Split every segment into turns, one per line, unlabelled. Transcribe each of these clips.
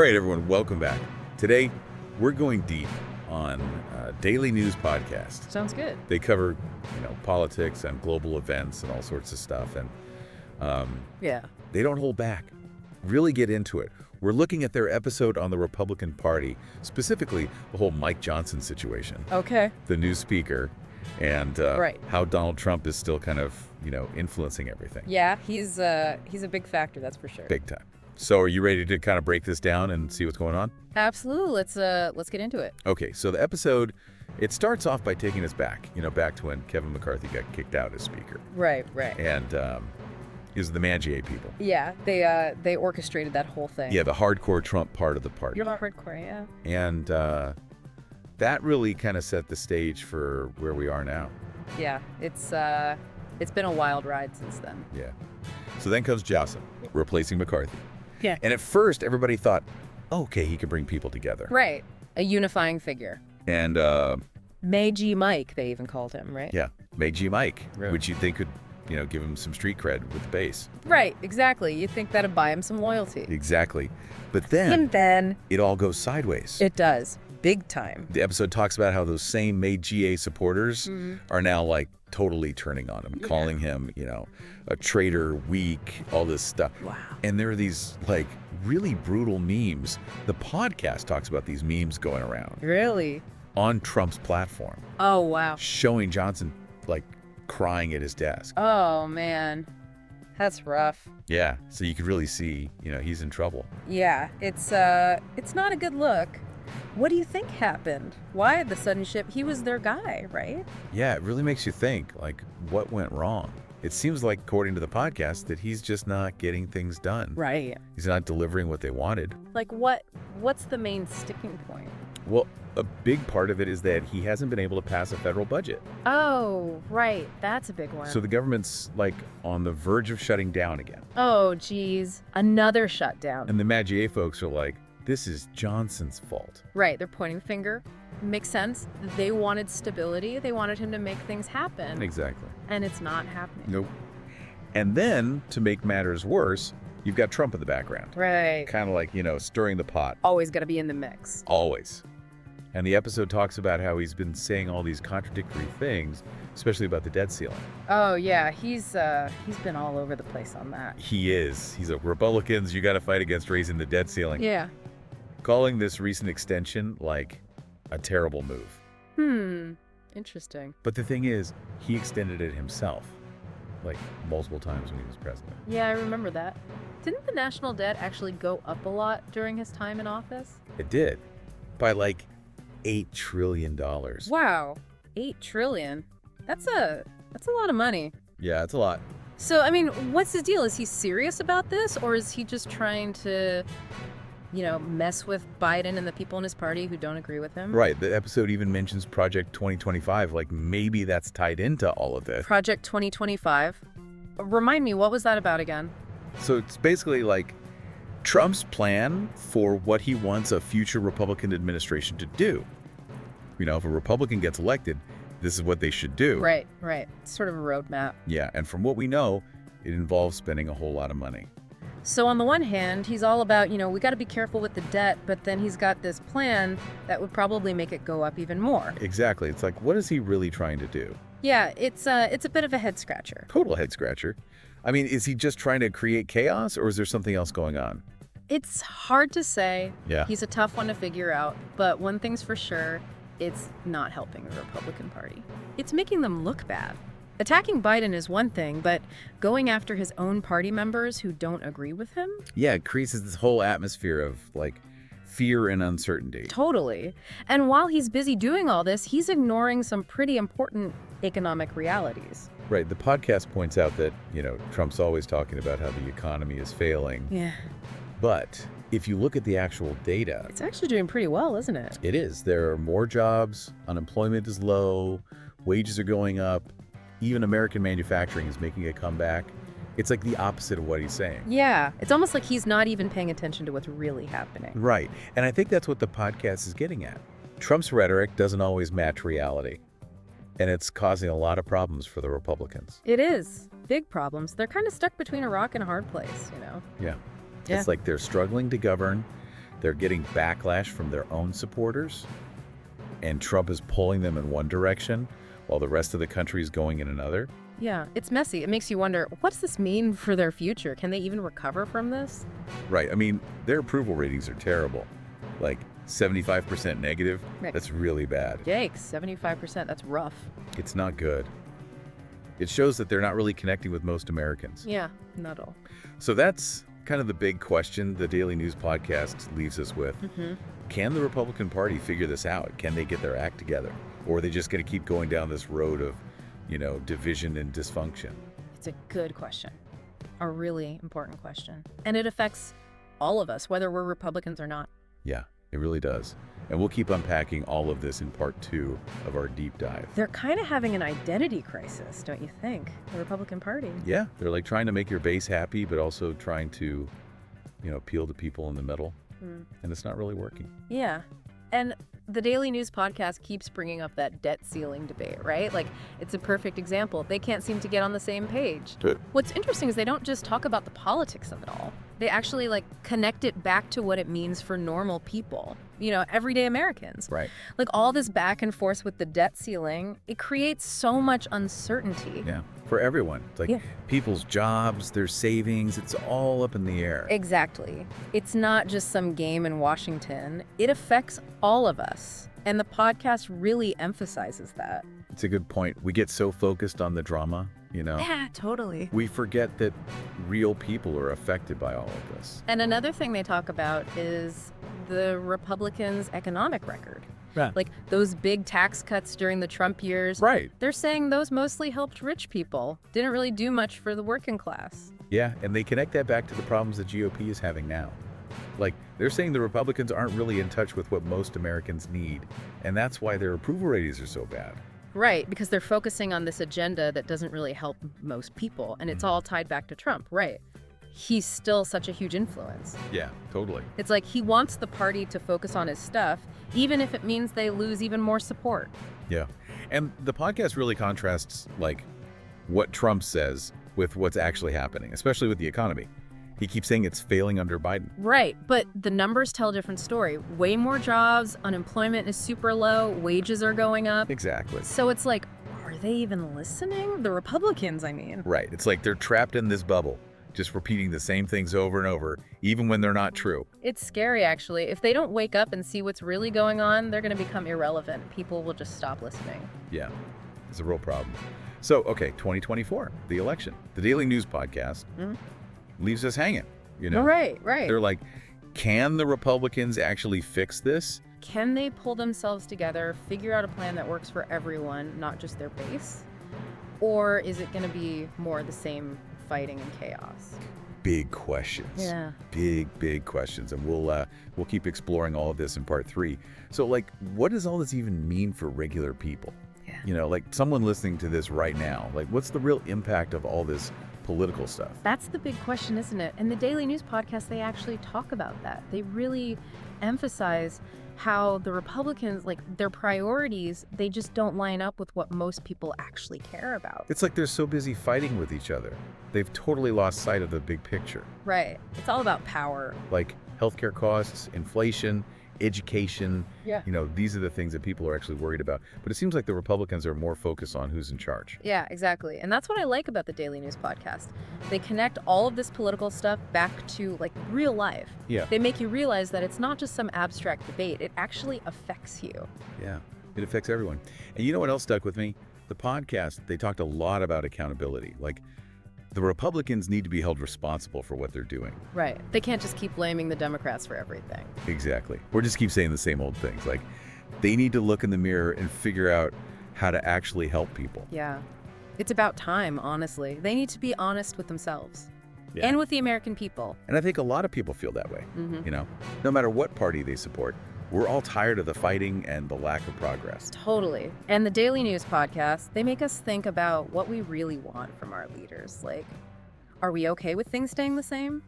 right, everyone, welcome back. Today, we're going deep on a daily news podcast.
Sounds good.
They cover, politics and global events and all sorts of stuff, and they don't hold back. Really get into it. We're looking at their episode on the Republican Party, specifically the whole Mike Johnson situation.
Okay.
The new speaker, and
Right.
how Donald Trump is still kind of, influencing everything.
Yeah, he's a big factor, that's for sure.
Big time. So are you ready to kind of break this down and see what's going on?
Absolutely. Let's get into it.
Okay, so the episode, it starts off by taking us back, back to when Kevin McCarthy got kicked out as speaker.
Right.
And it was the MAGA people.
Yeah, they orchestrated that whole thing.
Yeah, the hardcore Trump part of the party.
You're hardcore, yeah.
And that really kind of set the stage for where we are now.
Yeah, it's been a wild ride since then.
Yeah. So then comes Johnson, replacing McCarthy.
Yeah.
And at first, everybody thought, okay, he could bring people together.
Right. A unifying figure.
And
MAGA Mike, they even called him, right?
yeah, MAGA Mike,
Really?
which you'd think could, give him some street cred with the base.
Right, exactly. You think that'd buy him some loyalty.
Exactly. But then
And then
it all goes sideways.
it does. Big time.
The episode talks about how those same MAGA supporters are now totally turning on him, calling him, a traitor, weak, all this stuff.
Wow.
And there are these really brutal memes. The podcast talks about these memes going around
Really?
on Trump's platform,
Oh, wow.
showing Johnson crying at his desk.
Oh, man. That's rough.
Yeah, so you could really see, he's in trouble.
Yeah, it's not a good look. What do you think happened? Why the sudden shift? He was their guy, right?
Yeah, it really makes you think, what went wrong? It seems like, according to the podcast, that he's just not getting things done.
Right.
He's not delivering what they wanted.
What's the main sticking point?
Well, a big part of it is that he hasn't been able to pass a federal budget.
Oh, right. That's a big one.
So the government's on the verge of shutting down again.
Oh, geez. Another shutdown.
And the MAGA folks are like, this is Johnson's fault.
Right. They're pointing finger. Makes sense. They wanted stability. They wanted him to make things happen.
Exactly.
And it's not happening.
Nope. And then, to make matters worse, you've got Trump in the background.
Right.
Kind of stirring the pot.
Always got to be in the mix.
Always. And the episode talks about how he's been saying all these contradictory things, especially about the debt ceiling.
Oh, yeah. He's been all over the place on that.
He is. He's a Republicans, you got to fight against raising the debt ceiling.
Yeah.
Calling this recent extension a terrible move.
Interesting.
But the thing is, he extended it himself, multiple times when he was president.
Yeah, I remember that. Didn't the national debt actually go up a lot during his time in office?
It did. By $8 trillion.
Wow, $8 trillion. That's a lot of money.
Yeah, it's a lot.
So, I mean, what's his deal? Is he serious about this, or is he just trying to, mess with Biden and the people in his party who don't agree with him?
Right. The episode even mentions Project 2025. Maybe that's tied into all of this.
Project 2025. Remind me, what was that about again?
So it's basically Trump's plan for what he wants a future Republican administration to do. If a Republican gets elected, this is what they should do.
Right. Sort of a roadmap.
Yeah, and from what we know, it involves spending a whole lot of money.
So on the one hand, he's all about, we got to be careful with the debt, but then he's got this plan that would probably make it go up even more.
Exactly. It's what is he really trying to do?
Yeah, it's a bit of a head scratcher.
Total head scratcher. I mean, is he just trying to create chaos, or is there something else going on?
It's hard to say.
Yeah.
He's a tough one to figure out, but one thing's for sure, it's not helping the Republican Party. It's making them look bad. Attacking Biden is one thing, but going after his own party members who don't agree with him?
Yeah, it creates this whole atmosphere of fear and uncertainty.
Totally. And while he's busy doing all this, he's ignoring some pretty important economic realities.
Right. The podcast points out that, Trump's always talking about how the economy is failing.
Yeah.
But if you look at the actual data,
It's actually doing pretty well, isn't it?
it is. There are more jobs, unemployment is low, wages are going up, even American manufacturing is making a comeback. It's the opposite of what he's saying.
Yeah. It's almost like he's not even paying attention to what's really happening.
Right. And I think that's what the podcast is getting at. Trump's rhetoric doesn't always match reality. And it's causing a lot of problems for the Republicans.
It is. Big problems. They're kind of stuck between a rock and a hard place,
Yeah.
Yeah.
It's they're struggling to govern. they're getting backlash from their own supporters, and Trump is pulling them in one direction while the rest of the country is going in another.
Yeah, it's messy. It makes you wonder, what's this mean for their future? Can they even recover from this?
Right. I mean, their approval ratings are terrible. Like 75% negative.
Right.
That's really bad.
Yikes, 75%. That's rough.
It's not good. It shows that they're not really connecting with most Americans.
Yeah, not at all.
So that's kind of the big question the Daily News podcast leaves us with. Can the Republican Party figure this out? Can they get their act together? Or are they just going to keep going down this road of, division and dysfunction?
It's a good question. A really important question. And it affects all of us, whether we're Republicans or not.
Yeah, it really does. And we'll keep unpacking all of this in part 2 of our deep dive.
They're kind of having an identity crisis, don't you think? The Republican Party.
Yeah, they're like trying to make your base happy, but also trying to, appeal to people in the middle. And it's not really working.
Yeah. And the Daily News podcast keeps bringing up that debt ceiling debate, right? Like, it's a perfect example. They can't seem to get on the same page. What's interesting is they don't just talk about the politics of it all. They actually, connect it back to what it means for normal people, everyday Americans.
Right.
Like, all this back and forth with the debt ceiling, it creates so much uncertainty.
Yeah, for everyone. It's like people's jobs, their savings, it's all up in the air.
Exactly. It's not just some game in Washington. It affects all of us. And the podcast really emphasizes that.
It's a good point. We get so focused on the drama,
Yeah, totally.
We forget that real people are affected by all of this.
And another thing they talk about is the Republicans' economic record.
Right.
Like those big tax cuts during the Trump years.
Right.
They're saying those mostly helped rich people. Didn't really do much for the working class.
Yeah, and they connect that back to the problems the GOP is having now. Like, they're saying the Republicans aren't really in touch with what most Americans need, and that's why their approval ratings are so bad.
Right, because they're focusing on this agenda that doesn't really help most people, and it's all tied back to Trump, right? He's still such a huge influence.
Yeah, totally.
It's like he wants the party to focus on his stuff, even if it means they lose even more support.
Yeah, and the podcast really contrasts, what Trump says with what's actually happening, especially with the economy. He keeps saying it's failing under Biden.
Right, but the numbers tell a different story. Way more jobs, unemployment is super low, wages are going up.
Exactly.
So it's like, are they even listening? The Republicans, I mean.
Right, it's like they're trapped in this bubble, just repeating the same things over and over, even when they're not true.
It's scary, actually. If they don't wake up and see what's really going on, they're going to become irrelevant. People will just stop listening.
Yeah, it's a real problem. So, okay, 2024, the election. The Daily News podcast leaves us hanging,
Right.
They're like, can the Republicans actually fix this?
Can they pull themselves together, figure out a plan that works for everyone, not just their base? Or is it going to be more the same fighting and chaos?
Big questions.
Yeah.
Big questions. And we'll keep exploring all of this in part 3. So, what does all this even mean for regular people?
Yeah.
Someone listening to this right now, what's the real impact of all this political stuff?
That's the big question, isn't it? And the Daily News podcast, they actually talk about that. They really emphasize how the Republicans, their priorities, they just don't line up with what most people actually care about.
It's like they're so busy fighting with each other. They've totally lost sight of the big picture.
Right. It's all about power.
Like healthcare costs, inflation, education.
Yeah.
These are the things that people are actually worried about. But it seems like the Republicans are more focused on who's in charge.
Yeah, exactly. And that's what I like about the Daily News podcast. They connect all of this political stuff back to real life.
Yeah.
They make you realize that it's not just some abstract debate. It actually affects you.
Yeah, it affects everyone. And you know what else stuck with me? The podcast, they talked a lot about accountability. The Republicans need to be held responsible for what they're doing.
Right. They can't just keep blaming the Democrats for everything.
Exactly. Or just keep saying the same old things. They need to look in the mirror and figure out how to actually help people.
Yeah. It's about time, honestly. They need to be honest with themselves and with the American people.
And I think a lot of people feel that way. No matter what party they support, we're all tired of the fighting and the lack of progress.
Totally. And the Daily News podcast, they make us think about what we really want from our leaders. Are we okay with things staying the same?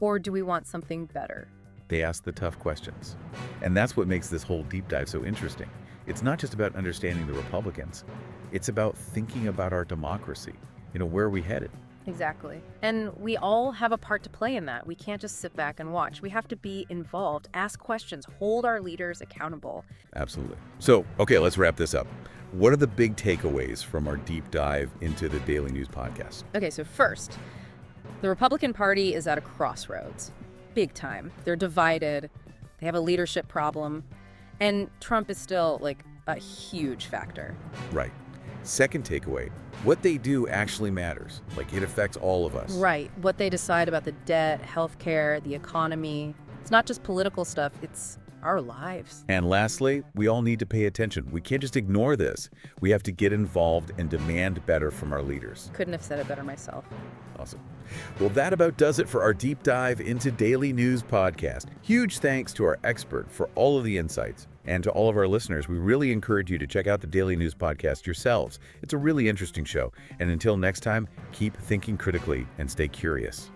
Or do we want something better?
They ask the tough questions. And that's what makes this whole deep dive so interesting. It's not just about understanding the Republicans. It's about thinking about our democracy. Where are we headed?
Exactly. And we all have a part to play in that. We can't just sit back and watch. We have to be involved, ask questions, hold our leaders accountable.
Absolutely. So, okay, let's wrap this up. What are the big takeaways from our deep dive into the Daily News podcast?
Okay, so first, the Republican Party is at a crossroads. Big time. They're divided. They have a leadership problem. And Trump is still, a huge factor.
Right. Second takeaway, what they do actually matters. It affects all of us.
Right. What they decide about the debt, healthcare, the economy. It's not just political stuff, it's our lives.
And lastly, we all need to pay attention. We can't just ignore this. We have to get involved and demand better from our leaders.
Couldn't have said it better myself.
Awesome. Well, that about does it for our deep dive into Daily News podcast. Huge thanks to our expert for all of the insights. And to all of our listeners, we really encourage you to check out the Daily News podcast yourselves. It's a really interesting show. And until next time, keep thinking critically and stay curious.